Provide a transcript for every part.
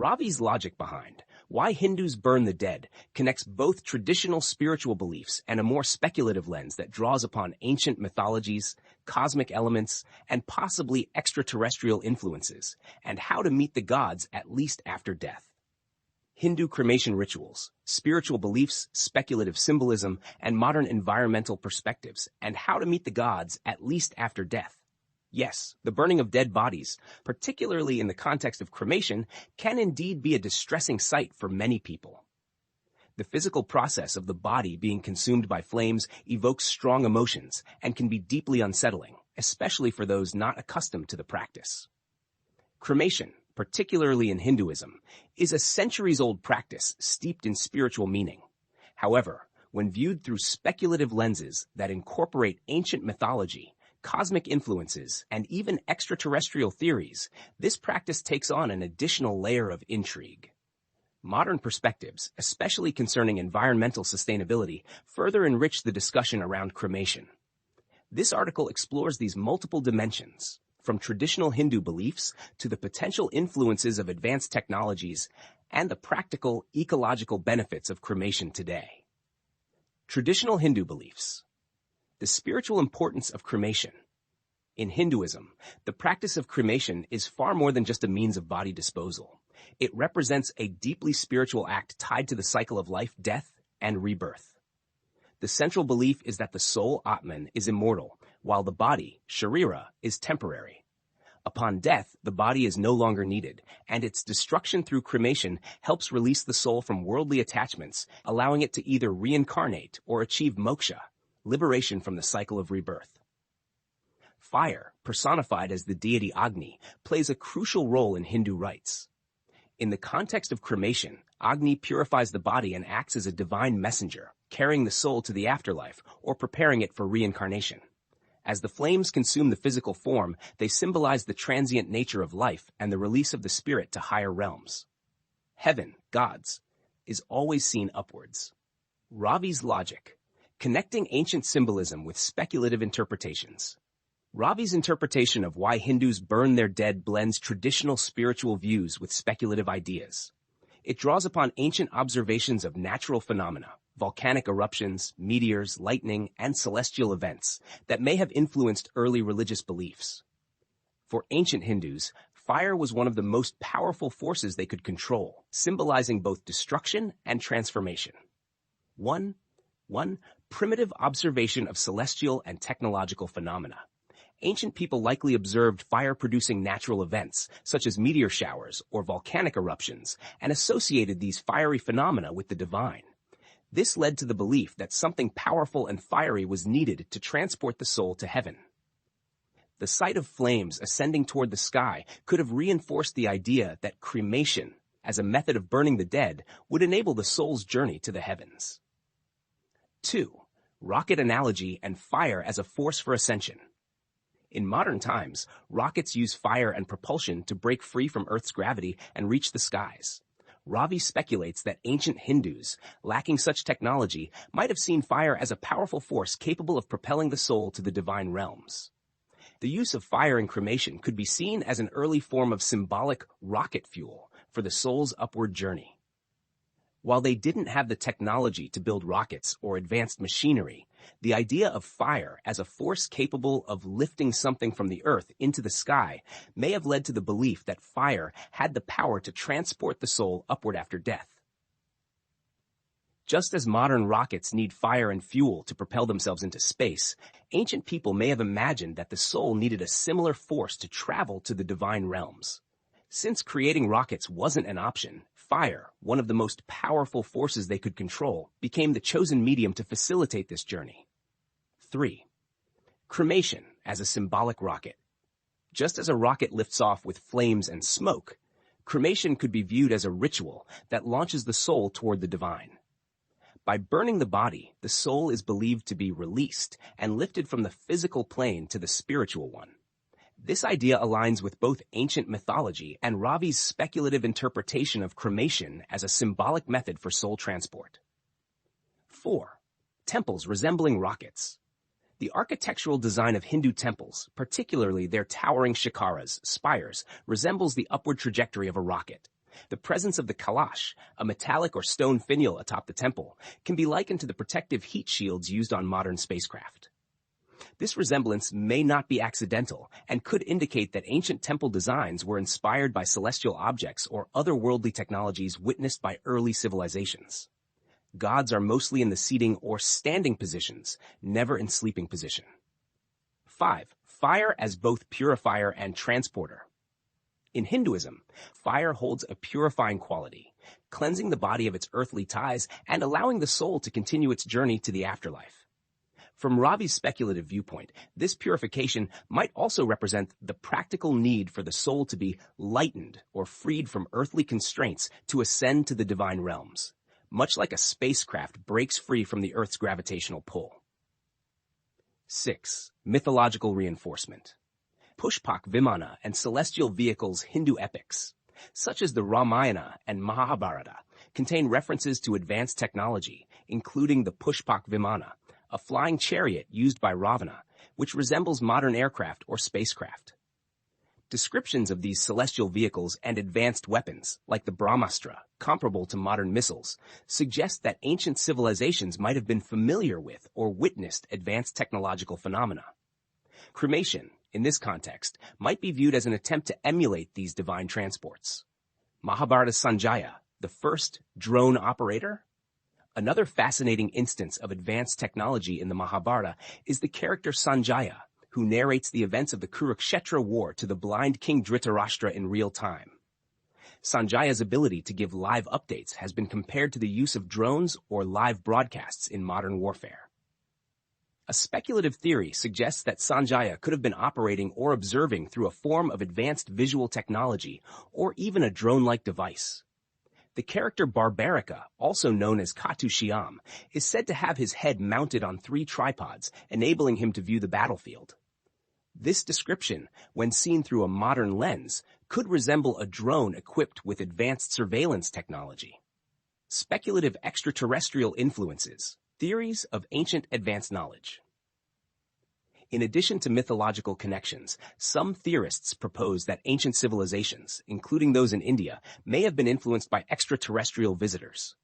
Ravi's logic behind why Hindus burn the dead connects both traditional spiritual beliefs and a more speculative lens that draws upon ancient mythologies, cosmic elements, and possibly extraterrestrial influences, and how to meet the gods at least after death. Hindu cremation rituals, spiritual beliefs, speculative symbolism, and modern environmental perspectives, and how to meet the gods at least after death. Yes, the burning of dead bodies, particularly in the context of cremation, can indeed be a distressing sight for many people. The physical process of the body being consumed by flames evokes strong emotions and can be deeply unsettling, especially for those not accustomed to the practice. Cremation, particularly in Hinduism, is a centuries-old practice steeped in spiritual meaning. However, when viewed through speculative lenses that incorporate ancient mythology, cosmic influences, and even extraterrestrial theories, this practice takes on an additional layer of intrigue. Modern perspectives, especially concerning environmental sustainability, further enrich the discussion around cremation. This article explores these multiple dimensions, from traditional Hindu beliefs to the potential influences of advanced technologies and the practical ecological benefits of cremation today. Traditional Hindu beliefs. The spiritual importance of cremation. In Hinduism, the practice of cremation is far more than just a means of body disposal. It represents a deeply spiritual act tied to the cycle of life, death, and rebirth. The central belief is that the soul, Atman, is immortal, while the body, Sharira, is temporary. Upon death, the body is no longer needed, and its destruction through cremation helps release the soul from worldly attachments, allowing it to either reincarnate or achieve moksha, liberation from the cycle of rebirth. Fire, personified as the deity Agni, plays a crucial role in Hindu rites. In the context of cremation, Agni purifies the body and acts as a divine messenger, carrying the soul to the afterlife or preparing it for reincarnation. As the flames consume the physical form, they symbolize the transient nature of life and the release of the spirit to higher realms. Heaven, gods, is always seen upwards. Ravi's logic. Connecting ancient symbolism with speculative interpretations. Ravi's interpretation of why Hindus burn their dead blends traditional spiritual views with speculative ideas. It draws upon ancient observations of natural phenomena, volcanic eruptions, meteors, lightning, and celestial events that may have influenced early religious beliefs. For ancient Hindus, fire was one of the most powerful forces they could control, symbolizing both destruction and transformation. 1. Primitive observation of celestial and technological phenomena. Ancient people likely observed fire-producing natural events, such as meteor showers or volcanic eruptions, and associated these fiery phenomena with the divine. This led to the belief that something powerful and fiery was needed to transport the soul to heaven. The sight of flames ascending toward the sky could have reinforced the idea that cremation, as a method of burning the dead, would enable the soul's journey to the heavens. 2. Rocket analogy and fire as a force for ascension. In modern times, rockets use fire and propulsion to break free from Earth's gravity and reach the skies. Ravi speculates that ancient Hindus, lacking such technology, might have seen fire as a powerful force capable of propelling the soul to the divine realms. The use of fire in cremation could be seen as an early form of symbolic rocket fuel for the soul's upward journey. While they didn't have the technology to build rockets or advanced machinery, the idea of fire as a force capable of lifting something from the earth into the sky may have led to the belief that fire had the power to transport the soul upward after death. Just as modern rockets need fire and fuel to propel themselves into space, ancient people may have imagined that the soul needed a similar force to travel to the divine realms. Since creating rockets wasn't an option, fire, one of the most powerful forces they could control, became the chosen medium to facilitate this journey. 3. Cremation as a symbolic rocket. Just as a rocket lifts off with flames and smoke, cremation could be viewed as a ritual that launches the soul toward the divine. By burning the body, the soul is believed to be released and lifted from the physical plane to the spiritual one. This idea aligns with both ancient mythology and Ravi's speculative interpretation of cremation as a symbolic method for soul transport. 4. Temples resembling rockets. The architectural design of Hindu temples, particularly their towering shikaras, spires, resembles the upward trajectory of a rocket. The presence of the kalash, a metallic or stone finial atop the temple, can be likened to the protective heat shields used on modern spacecraft. This resemblance may not be accidental and could indicate that ancient temple designs were inspired by celestial objects or otherworldly technologies witnessed by early civilizations. Gods are mostly in the seating or standing positions, never in sleeping position. 5. Fire as both purifier and transporter. In Hinduism, fire holds a purifying quality, cleansing the body of its earthly ties and allowing the soul to continue its journey to the afterlife. From Ravi's speculative viewpoint, this purification might also represent the practical need for the soul to be lightened or freed from earthly constraints to ascend to the divine realms, much like a spacecraft breaks free from the Earth's gravitational pull. 6. Mythological reinforcement. Pushpak Vimana and celestial vehicles Hindu epics, such as the Ramayana and Mahabharata, contain references to advanced technology, including the Pushpak Vimana, a flying chariot used by Ravana, which resembles modern aircraft or spacecraft. Descriptions of these celestial vehicles and advanced weapons, like the Brahmastra, comparable to modern missiles, suggest that ancient civilizations might have been familiar with or witnessed advanced technological phenomena. Cremation, in this context, might be viewed as an attempt to emulate these divine transports. Mahabharata Sanjaya, the first drone operator? Another fascinating instance of advanced technology in the Mahabharata is the character Sanjaya, who narrates the events of the Kurukshetra war to the blind King Dhritarashtra in real time. Sanjaya's ability to give live updates has been compared to the use of drones or live broadcasts in modern warfare. A speculative theory suggests that Sanjaya could have been operating or observing through a form of advanced visual technology or even a drone-like device. The character Barbarica, also known as Khatu Shyam, is said to have his head mounted on 3 tripods, enabling him to view the battlefield. This description, when seen through a modern lens, could resemble a drone equipped with advanced surveillance technology. Speculative extraterrestrial influences. Theories of ancient advanced knowledge. In addition to mythological connections, some theorists propose that ancient civilizations, including those in India, may have been influenced by extraterrestrial visitors.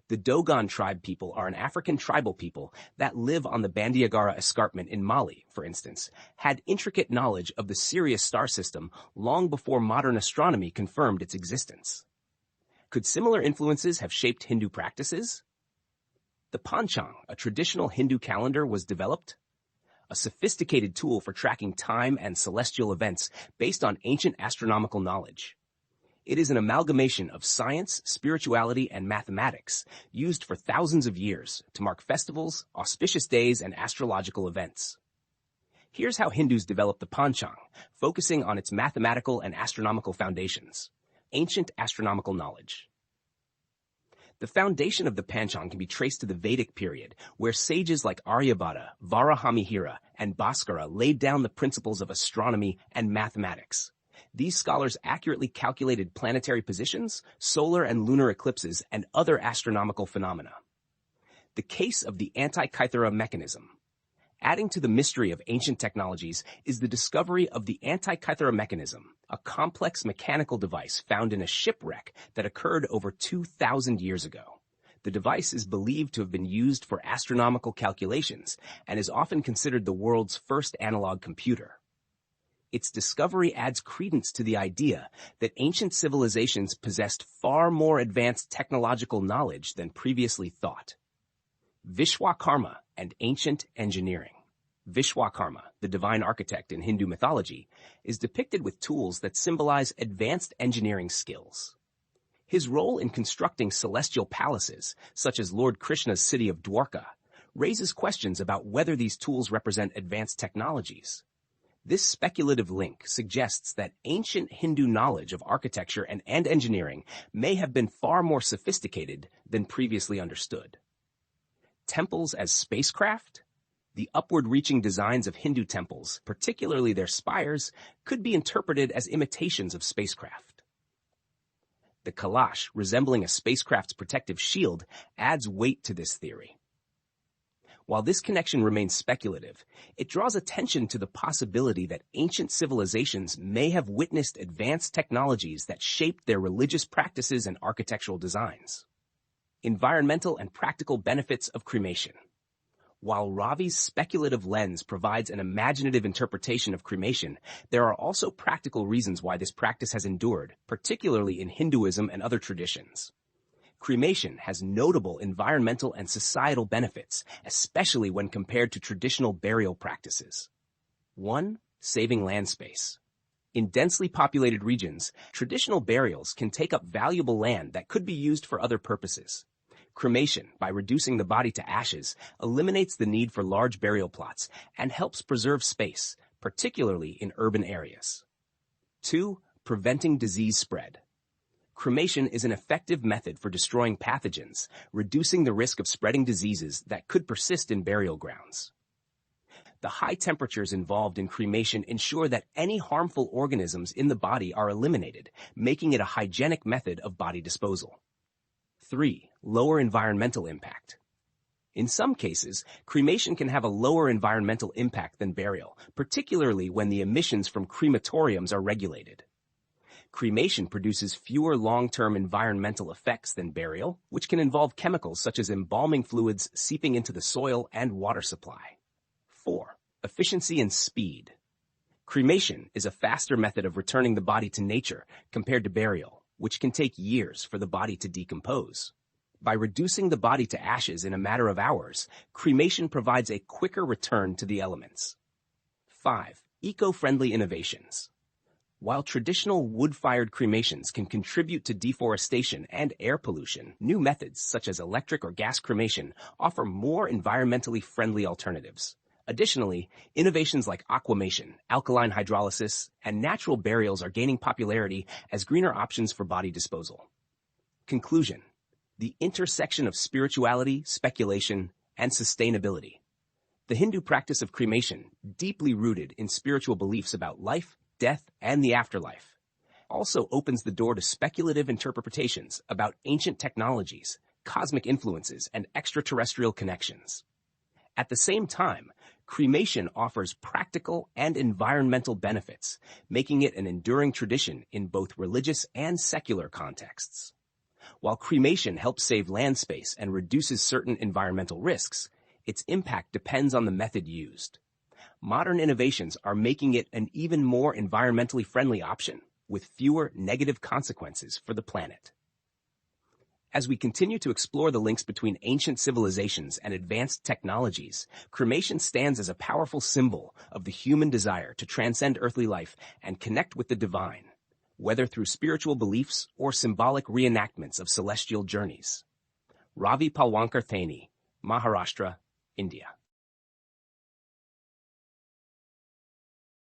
The Dogon tribe people are an African tribal people that live on the Bandiagara escarpment in Mali, for instance, had intricate knowledge of the Sirius star system long before modern astronomy confirmed its existence. Could similar influences have shaped Hindu practices? The Panchang, a traditional Hindu calendar, was developed, a sophisticated tool for tracking time and celestial events based on ancient astronomical knowledge. It is an amalgamation of science, spirituality, and mathematics used for thousands of years to mark festivals, auspicious days, and astrological events. Here's how Hindus developed the Panchang, focusing on its mathematical and astronomical foundations. Ancient astronomical knowledge. The foundation of the Panchang can be traced to the Vedic period, where sages like Aryabhata, Varahamihira, and Bhaskara laid down the principles of astronomy and mathematics. These scholars accurately calculated planetary positions, solar and lunar eclipses, and other astronomical phenomena. The case of the Antikythera mechanism. Adding to the mystery of ancient technologies is the discovery of the Antikythera mechanism, a complex mechanical device found in a shipwreck that occurred over 2,000 years ago. The device is believed to have been used for astronomical calculations and is often considered the world's first analog computer. Its discovery adds credence to the idea that ancient civilizations possessed far more advanced technological knowledge than previously thought. Vishwakarma and ancient engineering. Vishwakarma, the divine architect in Hindu mythology, is depicted with tools that symbolize advanced engineering skills. His role in constructing celestial palaces, such as Lord Krishna's city of Dwarka, raises questions about whether these tools represent advanced technologies. This speculative link suggests that ancient Hindu knowledge of architecture and engineering may have been far more sophisticated than previously understood. Temples as spacecraft? The upward-reaching designs of Hindu temples, particularly their spires, could be interpreted as imitations of spacecraft. The kalash, resembling a spacecraft's protective shield, adds weight to this theory. While this connection remains speculative, it draws attention to the possibility that ancient civilizations may have witnessed advanced technologies that shaped their religious practices and architectural designs. Environmental and practical benefits of cremation. While Ravi's speculative lens provides an imaginative interpretation of cremation, there are also practical reasons why this practice has endured, particularly in Hinduism and other traditions. Cremation has notable environmental and societal benefits, especially when compared to traditional burial practices. 1. Saving land space. In densely populated regions, traditional burials can take up valuable land that could be used for other purposes. Cremation, by reducing the body to ashes, eliminates the need for large burial plots and helps preserve space, particularly in urban areas. 2. Preventing disease spread. Cremation is an effective method for destroying pathogens, reducing the risk of spreading diseases that could persist in burial grounds. The high temperatures involved in cremation ensure that any harmful organisms in the body are eliminated, making it a hygienic method of body disposal. 3. Lower environmental impact. In some cases, cremation can have a lower environmental impact than burial, particularly when the emissions from crematoriums are regulated. Cremation produces fewer long-term environmental effects than burial, which can involve chemicals such as embalming fluids seeping into the soil and water supply. 4. Efficiency and speed. Cremation is a faster method of returning the body to nature compared to burial, which can take years for the body to decompose. By reducing the body to ashes in a matter of hours, cremation provides a quicker return to the elements. 5. Eco-friendly innovations. While traditional wood-fired cremations can contribute to deforestation and air pollution, new methods such as electric or gas cremation offer more environmentally friendly alternatives. Additionally, innovations like aquamation, alkaline hydrolysis, and natural burials are gaining popularity as greener options for body disposal. Conclusion: the intersection of spirituality, speculation, and sustainability. The Hindu practice of cremation, deeply rooted in spiritual beliefs about life, death, and the afterlife, also opens the door to speculative interpretations about ancient technologies, cosmic influences, and extraterrestrial connections. At the same time, cremation offers practical and environmental benefits, making it an enduring tradition in both religious and secular contexts. While cremation helps save land space and reduces certain environmental risks, its impact depends on the method used. Modern innovations are making it an even more environmentally friendly option, with fewer negative consequences for the planet. As we continue to explore the links between ancient civilizations and advanced technologies, cremation stands as a powerful symbol of the human desire to transcend earthly life and connect with the divine, whether through spiritual beliefs or symbolic reenactments of celestial journeys. Ravi Palwankar Thaini, Maharashtra, India.